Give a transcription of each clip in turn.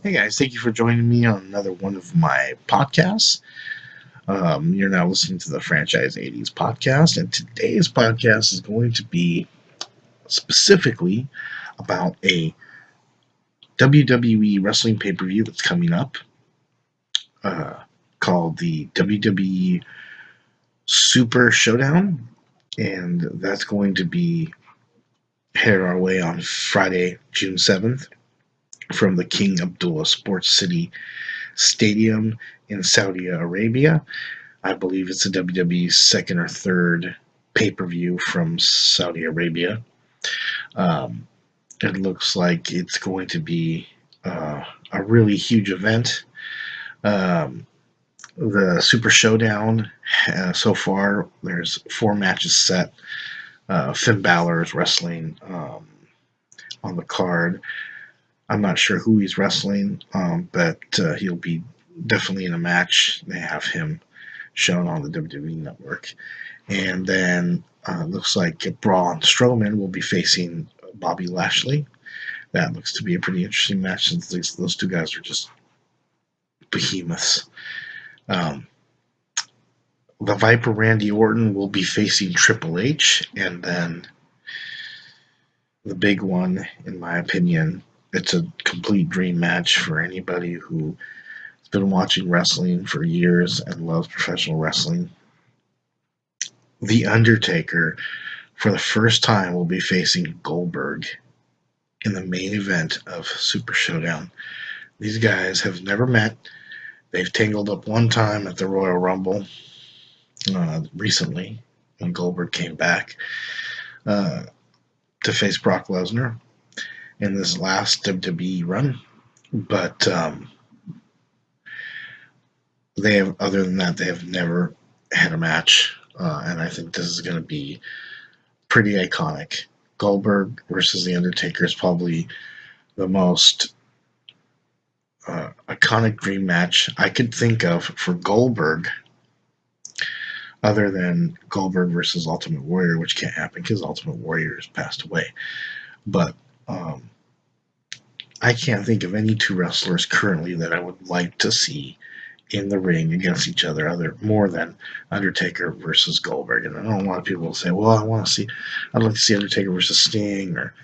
Hey guys, thank you for joining me on another one of my podcasts. You're now listening to the Franchise 80s podcast, and today's podcast is going to be specifically about a WWE wrestling pay per view that's coming up uh, called the WWE Super Showdown, and that's going to be headed our way on Friday, June 7th, from the King Abdullah Sports City Stadium in Saudi Arabia. I believe it's the WWE's second or third pay-per-view from Saudi Arabia. Um, it looks like it's going to be a really huge event. Um, the Super Showdown, so far, there's 4 matches set. Finn Balor is wrestling on the card. I'm not sure who he's wrestling, but he'll be definitely in a match. They have him shown on the WWE Network. And then looks like Braun Strowman will be facing Bobby Lashley. That looks to be a pretty interesting match since those two guys are just behemoths. The Viper Randy Orton will be facing Triple H. And then the big one, in my opinion, it's a complete dream match for anybody who has been watching wrestling for years and loves professional wrestling. The Undertaker, for the first time, will be facing Goldberg in the main event of Super Showdown. These guys have never met. They've tangled up one time at the Royal Rumble recently when Goldberg came back to face Brock Lesnar in this last WWE run. But other than that, they have never had a match. And I think this is going to be pretty iconic. Goldberg versus The Undertaker is probably the most iconic dream match I could think of for Goldberg, other than Goldberg versus Ultimate Warrior, which can't happen because Ultimate Warrior has passed away. But I can't think of any two wrestlers currently that I would like to see in the ring against each other more than Undertaker versus Goldberg. And I know a lot of people will say, well, I'd like to see Undertaker versus Sting, or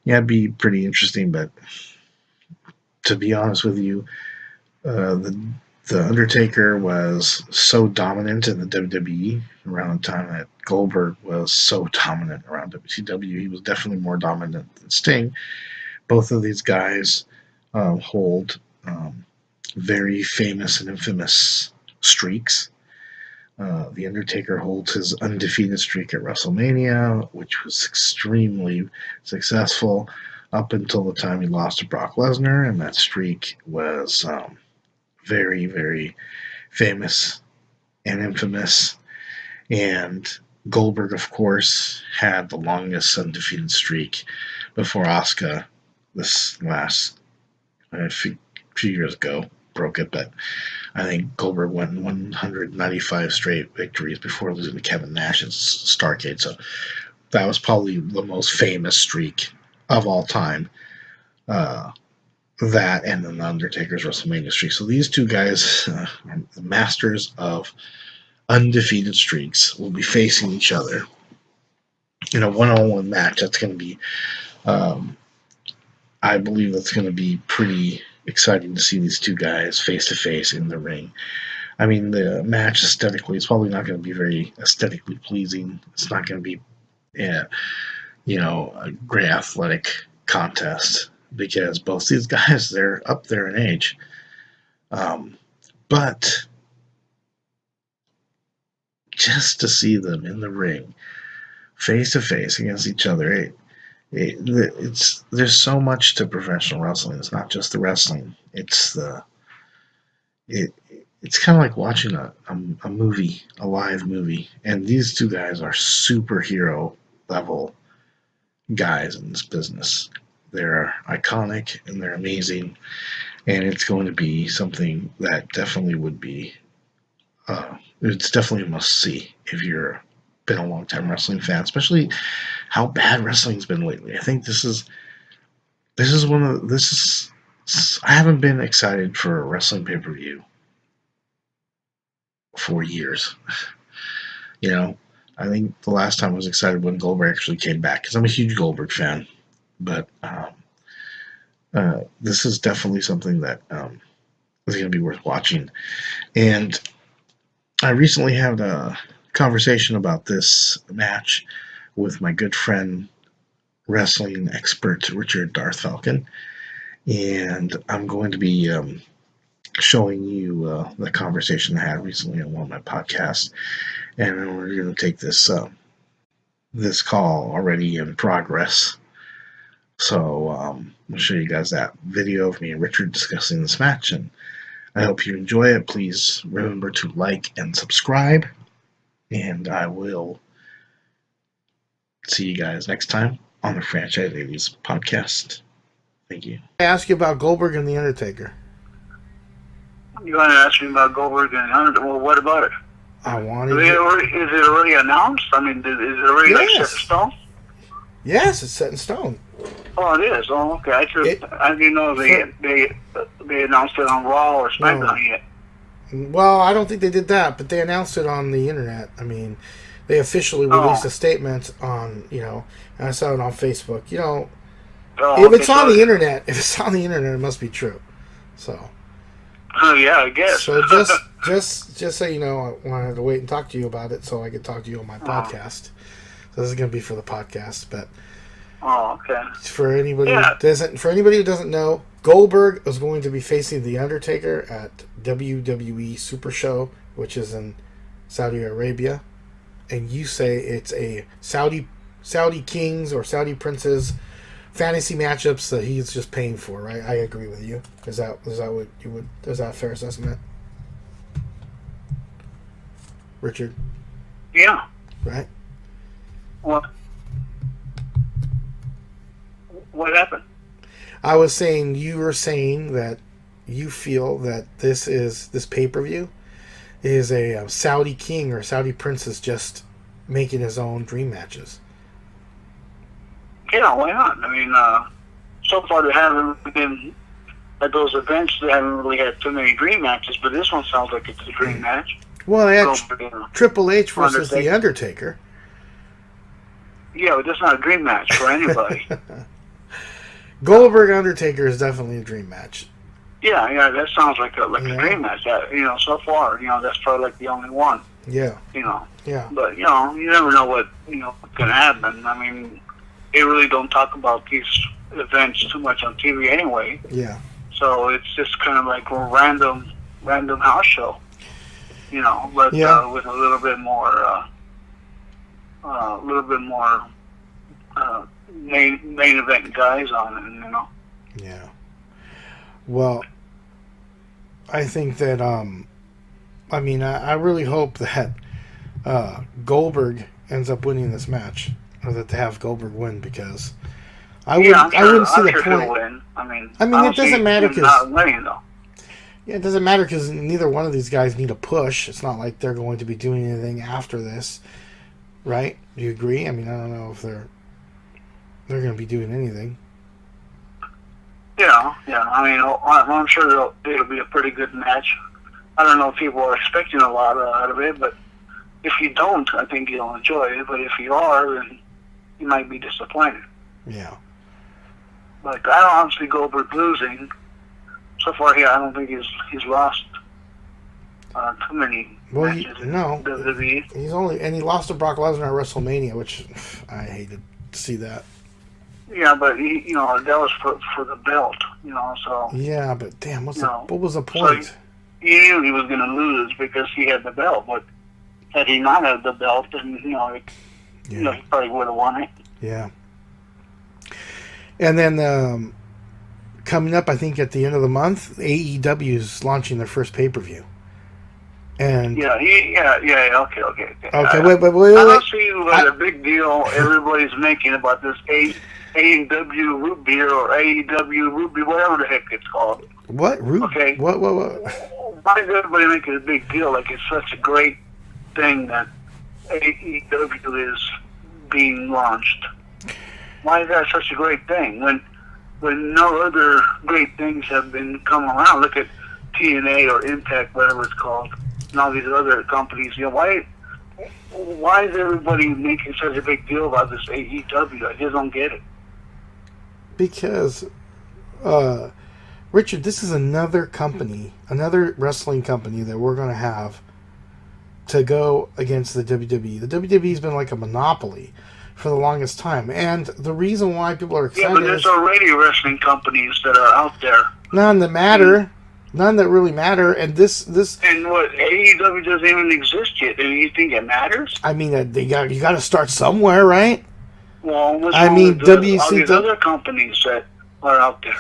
yeah, it'd be pretty interesting. But to be honest with you, the Undertaker was so dominant in the WWE around the time that Goldberg was so dominant around WCW. He was definitely more dominant than Sting. Both of these guys hold very famous and infamous streaks. The Undertaker holds his undefeated streak at WrestleMania, which was extremely successful up until the time he lost to Brock Lesnar, and that streak was very, very famous and infamous. And Goldberg, of course, had the longest undefeated streak before Asuka this last few years ago broke it, but I think Goldberg went 195 straight victories before losing to Kevin Nash at Starrcade. So that was probably the most famous streak of all time. That and then the Undertaker's WrestleMania streak. So these two guys, the masters of undefeated streaks, will be facing each other in a one-on-one match. That's going to be, I believe that's going to be pretty exciting to see these two guys face to face in the ring. I mean, the match aesthetically is probably not going to be very aesthetically pleasing. It's not going to be, a great athletic contest because both these guys, they're up there in age. But just to see them in the ring, face to face against each other, there's so much to professional wrestling. It's not just the wrestling. It's kind of like watching a movie, a live movie. And these two guys are superhero level guys in this business. They're iconic and they're amazing. And it's going to be something that definitely would be, it's definitely a must see if you're been a long time wrestling fan, especially how bad wrestling's been lately. I think this is I haven't been excited for a wrestling pay-per-view for years. You know, I think the last time I was excited when Goldberg actually came back, because I'm a huge Goldberg fan. But this is definitely something that is going to be worth watching. And I recently had a conversation about this match with my good friend, wrestling expert Richard Darth Falcon. And I'm going to be showing you the conversation I had recently on one of my podcasts. And we're going to take this this call already in progress. So I'll show you guys that video of me and Richard discussing this match, and I hope you enjoy it. Please remember to like and subscribe, and I will see you guys next time on the Franchise Ladies podcast. Thank you. I ask you about Goldberg and the Undertaker. You want to ask me about Goldberg and Undertaker? Well, what about it? I wanted. Is it already announced? I mean, is it already like set in stone? Yes, it's set in stone. Oh, it is. Oh, okay. I didn't know they announced it on Raw or SmackDown yet. Well, I don't think they did that, but they announced it on the internet. I mean, they officially released a statement on, and I saw it on Facebook. If it's on the internet, it must be true. So. Oh yeah, I guess. So just so you know, I wanted to wait and talk to you about it so I could talk to you on my podcast. So this is going to be for the podcast, but. Oh, okay. For anybody who doesn't know, Goldberg is going to be facing the Undertaker at WWE Super Show, which is in Saudi Arabia, and you say it's a Saudi kings or Saudi princes fantasy matchups that he's just paying for, right? I agree with you. Is that what you would? Is that a fair assessment, Richard? Yeah. Right. What happened? I was saying you were saying that you feel that this pay-per-view is a Saudi king or Saudi princess just making his own dream matches. Yeah, why not? I mean, so far they haven't been at those events. They haven't really had too many dream matches, but this one sounds like it's a dream match. Well, they had Triple H versus The Undertaker. Yeah, but that's not a dream match for anybody. Goldberg Undertaker is definitely a dream match. Yeah, that sounds like a dream match. So far, that's probably like the only one. Yeah. Yeah. But you never know what can happen. I mean, they really don't talk about these events too much on TV anyway. Yeah. So it's just kind of like a random house show. But with a little bit more main event guys on it, Yeah. Well, I think that I really hope that Goldberg ends up winning this match, or that they have Goldberg win, because I wouldn't see the point. Win. I mean, it doesn't matter because not winning though. Yeah, it doesn't matter because neither one of these guys need a push. It's not like they're going to be doing anything after this, right? Do you agree? I mean, I don't know if they're going to be doing anything. Yeah. I mean, I'm sure it'll be a pretty good match. I don't know if people are expecting a lot out of it, but if you don't, I think you'll enjoy it. But if you are, then you might be disappointed. Yeah. Like, I don't honestly Goldberg losing. So far, I don't think he's lost too many matches in WWE. He lost to Brock Lesnar at WrestleMania, which I hated to see that. Yeah, but that was for the belt, so. Yeah, but damn, what was the point? So he knew he was going to lose because he had the belt, but had he not had the belt, then he probably would have won it. Yeah. And then coming up, I think at the end of the month, AEW is launching their first pay-per-view. And okay. Okay, wait. I don't see what a big deal everybody's making about this AEW root beer or AEW root beer, whatever the heck it's called. What root? Okay. What? Why is everybody making a big deal? Like it's such a great thing that AEW is being launched. Why is that such a great thing when when no other great things have been coming around. Look at TNA or Impact, whatever it's called, and all these other companies. Why is everybody making such a big deal about this AEW? I just don't get it. Because, Richard, this is another company, another wrestling company that we're going to have to go against the WWE. The WWE's been like a monopoly for the longest time, and the reason why people are excited. Yeah, but there's already wrestling companies that are out there. None that matter. None that really matter. And this. And what, AEW doesn't even exist yet? And you think it matters? I mean, you got to start somewhere, right? Well, all these other companies that are out there.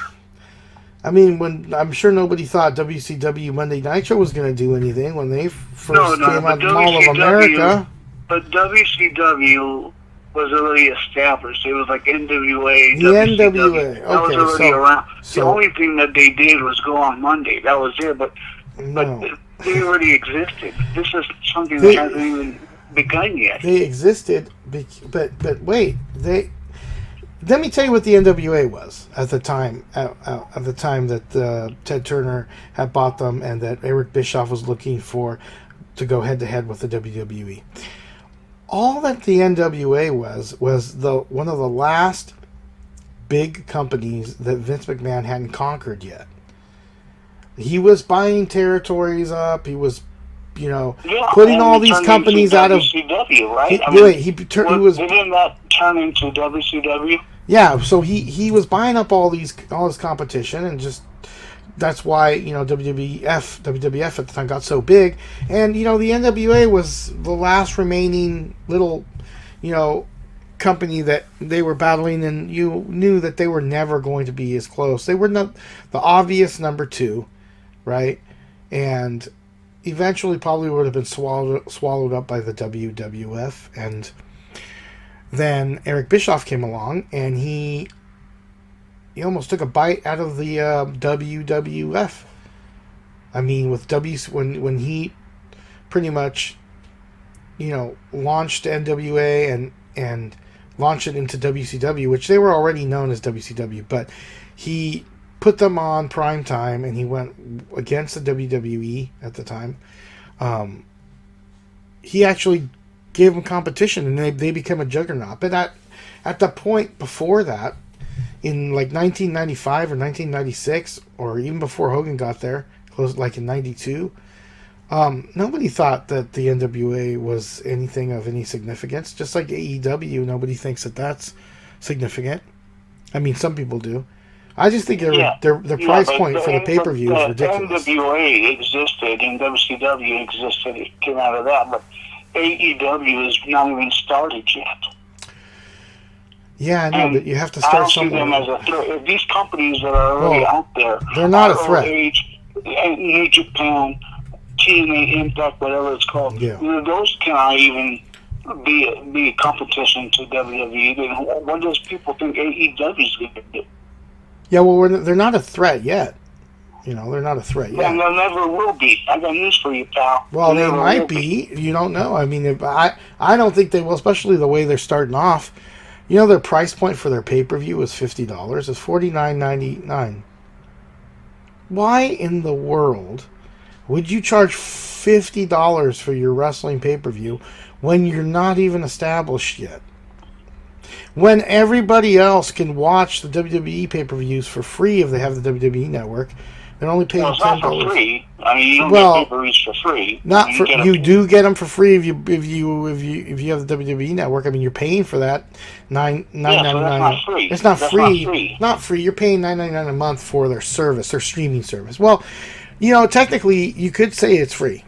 I mean, when I'm sure nobody thought WCW Monday Nitro was going to do anything when they first came out of Mall of America. But WCW was already established. It was like NWA. The NWA. Okay, that was already around. The only thing that they did was go on Monday. That was it. But they already existed. This is something that hasn't even begun yet. They existed, but wait, let me tell you what the NWA was at the time. At the time that Ted Turner had bought them, and that Eric Bischoff was looking to go head to head with the WWE. All that the NWA was one of the last big companies that Vince McMahon hadn't conquered yet. He was buying territories up. He was, putting all these companies out of WCW, right? Didn't that turn into WCW? Yeah, so he was buying up all his competition, and just that's why WWF at the time got so big, and the NWA was the last remaining little company that they were battling, and you knew that they were never going to be as close. They were not the obvious number two, right? And eventually probably would have been swallowed up by the WWF, and then Eric Bischoff came along, and he almost took a bite out of the WWF. I mean, with when he pretty much launched NWA and launched it into WCW, which they were already known as WCW, but he put them on prime time, and he went against the WWE at the time. He actually gave them competition, and they became a juggernaut. But at the point before that, in like 1995 or 1996, or even before Hogan got there, close like in 92, nobody thought that the NWA was anything of any significance. Just like AEW, nobody thinks that that's significant. I mean, some people do. I just think their price point for the pay-per-view is ridiculous. NWA existed and WCW existed. It came out of that, but AEW is not even started yet. Yeah, I know, but you have to start somewhere. I don't see them as a threat. If these companies that are already out there, they're not a threat. New Japan, TNA, Impact, whatever it's called, those cannot even be a competition to WWE. What does people think AEW is going to do? Yeah, well, they're not a threat yet. They're not a threat yet. And they never will be. I got news for you, pal. Well, they might be. You don't know. I mean, I don't think they will, especially the way they're starting off. Their price point for their pay-per-view is $50. It's $49.99. Why in the world would you charge $50 for your wrestling pay-per-view when you're not even established yet? When everybody else can watch the WWE pay-per-views for free if they have the WWE network, they're only paying $10. It's not for free. I mean, you don't get pay-per-views for free. You do get them for free if you have the WWE network. I mean, you're paying for that $9.99. So that's not free. It's not free. Not free. You're paying $9.99 a month for their service, their streaming service. Well, technically you could say it's free,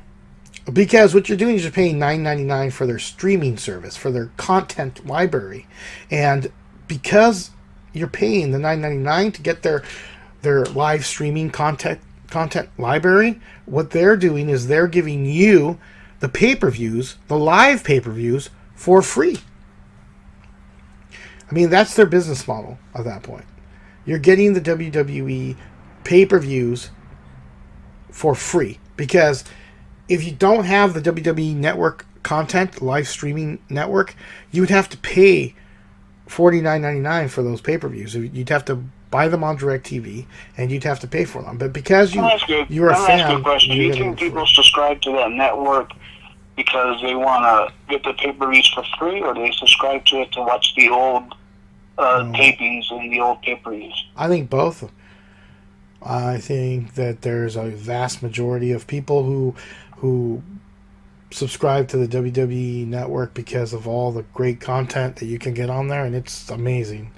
because what you're doing is you're paying $9.99 for their streaming service, for their content library, and because you're paying the $9.99 to get their live streaming content library, what they're doing is they're giving you the pay-per-views, the live pay-per-views, for free. I mean, that's their business model at that point. You're getting the WWE pay-per-views for free, because if you don't have the WWE network content, live streaming network, you would have to pay $49.99 for those pay-per-views. You'd have to buy them on DirecTV, and you'd have to pay for them. But because you're a Let me fan, ask you a question. Do you think people subscribe to that network because they want to get the pay-per-views for free, or do they subscribe to it to watch the old tapings and the old pay-per-views? I think both. I think that there's a vast majority of people who subscribe to the WWE network because of all the great content that you can get on there, and it's amazing.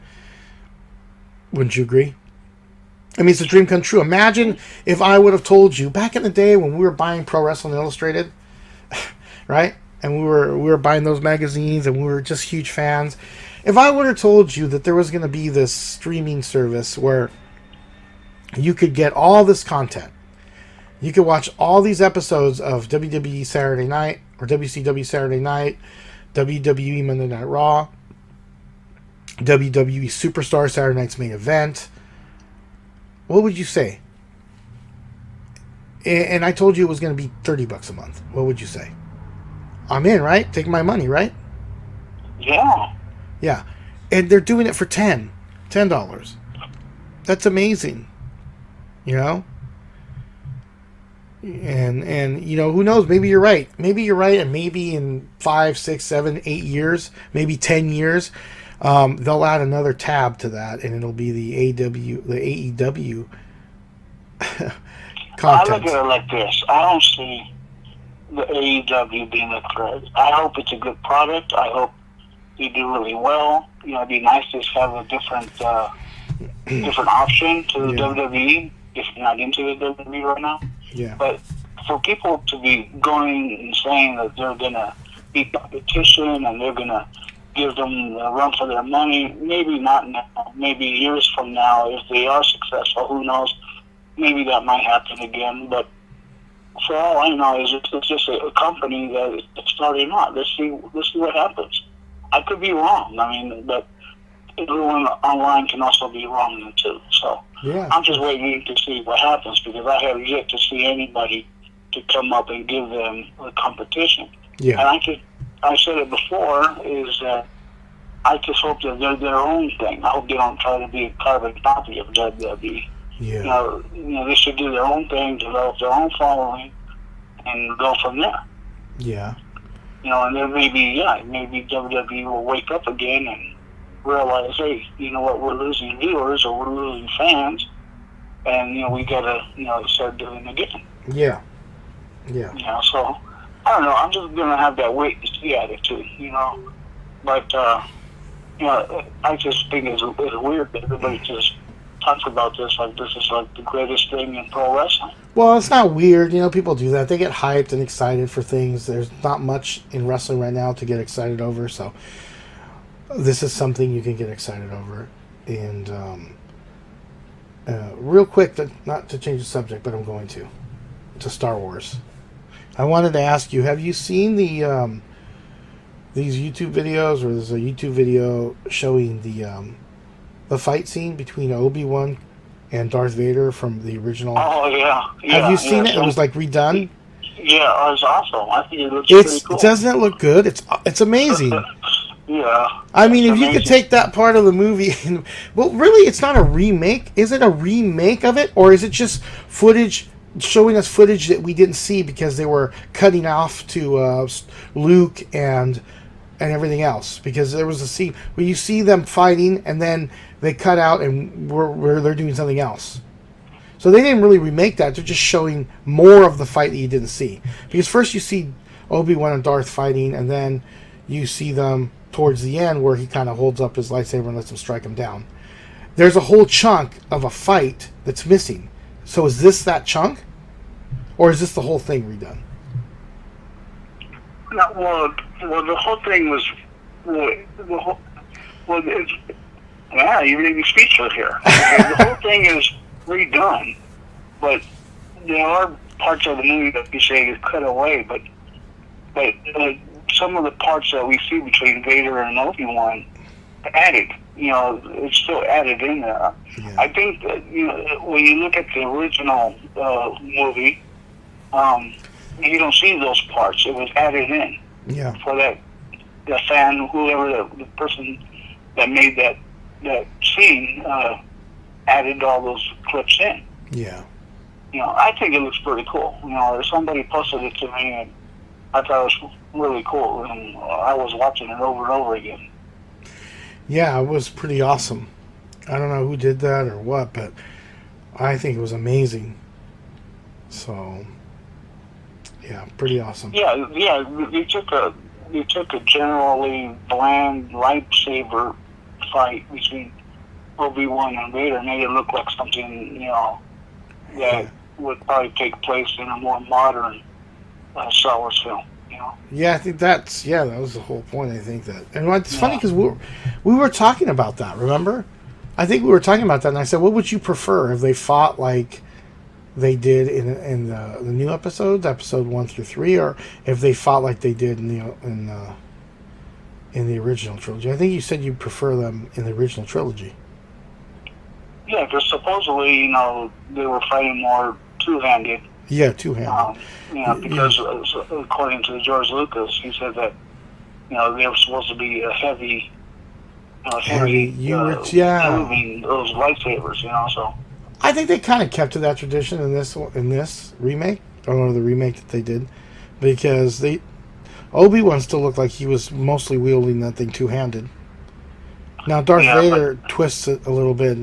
Wouldn't you agree? I mean, it's a dream come true. Imagine if I would have told you back in the day when we were buying Pro Wrestling Illustrated, right? And we were buying those magazines, and we were just huge fans. If I would have told you that there was going to be this streaming service where you could get all this content, you could watch all these episodes of WWE Saturday Night or WCW Saturday Night, WWE Monday Night Raw, WWE Superstar Saturday Night's Main Event. What would you say? And I told you it was going to be $30 a month. What would you say? I'm in, right? Take my money, right? Yeah. Yeah. And they're doing it for $10. That's amazing. You know? And you know, who knows? Maybe you're right. Maybe you're right, and maybe in 5, 6, 7, 8 years, maybe 10 years, they'll add another tab to that, and it'll be the AEW content. I look at it like this. I don't see the AEW being a threat. I hope it's a good product. I hope they do really well. You know, it'd be nice to have a different option to the WWE if you're not into the WWE right now. Yeah. But for people to be going and saying that they're going to be competition and they're going to give them a run for their money, maybe not now, maybe years from now, if they are successful, who knows, maybe that might happen again. But for all I know, it's just a company that is starting out. Let's see what happens. I could be wrong. I mean, but everyone online can also be wrong too. So yeah. I'm just waiting to see what happens because I have yet to see anybody to come up and give them a competition. Yeah. And I said it before, is that I just hope that they're their own thing. I hope they don't try to be a carbon copy of WWE. Yeah. You know, they should do their own thing, develop their own following, and go from there. Yeah. You know, and then maybe WWE will wake up again and realize, hey, you know what, we're losing viewers or we're losing fans, and, you know, we gotta, you know, start doing it again. Yeah. Yeah. You know, so, I don't know, I'm just gonna have that wait and see attitude, you know. But, you know, I just think it's weird that everybody just talks about this like this is like the greatest thing in pro wrestling. Well, it's not weird. You know, people do that. They get hyped and excited for things. There's not much in wrestling right now to get excited over, so this is something you can get excited over. And real quick, not to change the subject, but I'm going to Star Wars. I wanted to ask you, have you seen these YouTube videos, or there's a YouTube video showing the fight scene between Obi-Wan and Darth Vader from the original? Oh, yeah. Have you seen it? It was like redone? Yeah, it was awesome. I think it looks pretty cool. Doesn't it look good? It's amazing. Yeah. I mean, if you could take that part of the movie and, well, really, it's not a remake. Is it a remake of it, or is it just footage showing us footage that we didn't see because they were cutting off to Luke and everything else? Because there was a scene where you see them fighting and then they cut out and where they're doing something else. So they didn't really remake that. They're just showing more of the fight that you didn't see. Because first you see Obi-Wan and Darth fighting, and then you see them towards the end where he kind of holds up his lightsaber and lets him strike him down. There's a whole chunk of a fight that's missing. So is this that chunk? Or is this the whole thing redone? No, well, the whole thing was... yeah, you made me speechless here. The whole thing is redone, but there are parts of the movie that you say is cut away, but some of the parts that we see between Vader and Obi-Wan added. You know, it's still added in there. Yeah. I think that, you know, when you look at the original movie, you don't see those parts. It was added in. Yeah. For that fan, whoever the person that made that scene added all those clips in. Yeah. I think it looks pretty cool. Somebody posted it to me, and I thought it was really cool, and I was watching it over and over again. Yeah, it was pretty awesome. I don't know who did that or what, but I think it was amazing. So, yeah, pretty awesome. Yeah. You took a generally bland lightsaber fight between Obi-Wan and Vader, and made it look like something that would probably take place in a more modern Star Wars film. Yeah, I think that was the whole point. I think that, and it's funny because we were talking about that. Remember, I think we were talking about that, and I said, "What would you prefer if they fought like they did in the new episodes, episode 1 through 3, or if they fought like they did in the original trilogy?" I think you said you prefer them in the original trilogy. Yeah, because supposedly, they were fighting more two-handed. Yeah, two-handed. Because according to George Lucas, he said that they were supposed to be a heavy moving those lightsabers. So I think they kind of kept to that tradition in this remake, or the remake that they did, because Obi-Wan still looked like he was mostly wielding that thing two-handed. Now Darth Vader twists it a little bit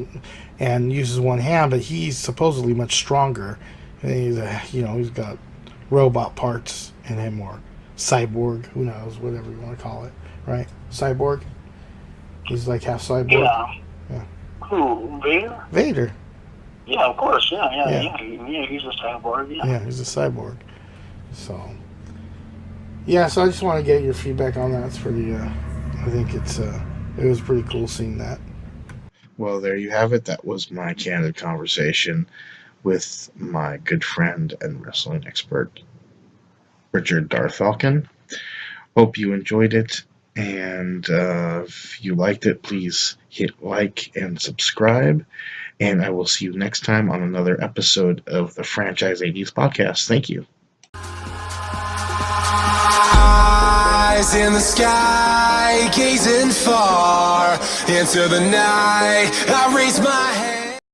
and uses one hand, but he's supposedly much stronger. And he's got robot parts in him, or cyborg, who knows, whatever you want to call it, right? Cyborg. He's like half cyborg. Yeah. Who, Vader? Vader. Yeah, of course. Yeah. He's a cyborg. Yeah, he's a cyborg. So, so I just want to get your feedback on that. It's pretty. I think it was pretty cool seeing that. Well, there you have it. That was my candid conversation with my good friend and wrestling expert, Richard Darth Falcon. Hope you enjoyed it, and if you liked it, please hit like and subscribe, and I will see you next time on another episode of the Franchise 80s podcast. Thank you. Eyes in the sky, gazing far into the night, I raise my hand.